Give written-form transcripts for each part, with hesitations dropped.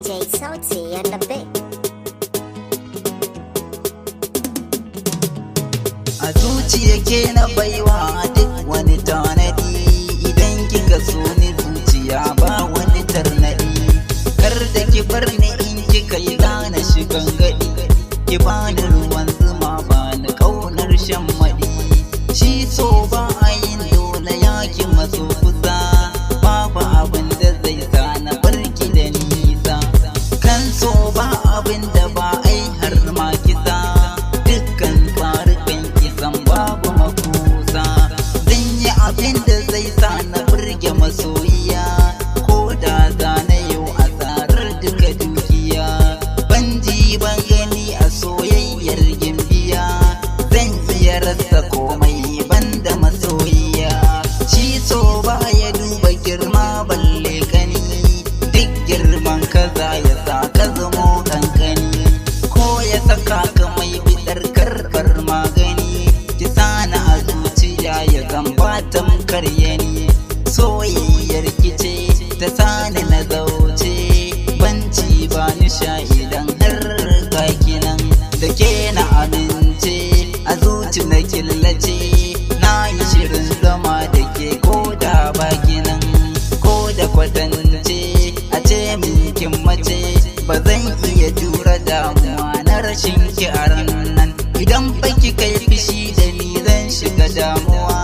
DJ Sauti and the Big. A zuciya ke na baiwa duk wani tanadi, idan kika so ni zuciya ba wani tarnadi. Kar da ki bar ni in kika yi gane shigan gadi, ki bani ruwan zuma bani kaunar shan maɗi. Shi so ba a yin dole yaki maso kusa, babu abin da zai sa na barki da nisa. Kan so ba abin da ba ai har ma kisa, dukkan tsarukan kisan babu makusa. Zan yi abin da zai sa na burge masoyiya, ko da za na yau asarar duka dukiya. Ban ji ban gani a soyayyar gimbiya, zan iya rasa komai banda masoyiya. Shi so ba ya duba girma balle kani, duk girman kaza ya sa ka zamo kankani, ko ya saka ka mai bidar karbar magani. Ki sana a zuciya ya zamba tamkar yani, soyayyar kice ta sani na zauce. Banci ba ni sha idan har kaki nan, da ke na amince a zuci na killace. Na yi shirin zama da ke ko da baki nan, ko da kwatance a ce min kin mace. Ba zan iya jura damuwa na rashin ki a ran nan, idan baki kai fishi da ni zan shiga damuwa.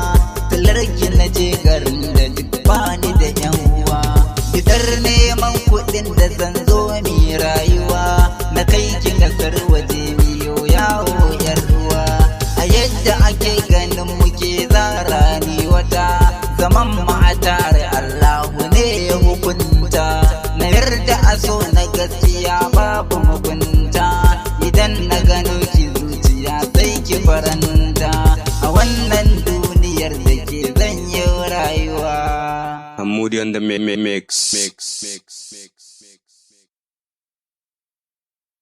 Talarki na je garin da duk bani da yan uwa, bidar neman kuɗin da zan zo mi rayuwa. Na kai ki kasar waje miyo yawo yar ruwa, a yadda ake ganin muke zara ni wata. Zaman matare Allahu ne ya hukunta, na yarda a so na gaskiya babu mugunta. Idan na gano ki zuciya sai ki faranta, a wannan duniyar da ke zan yi rayuwa. Hamoody on the mix.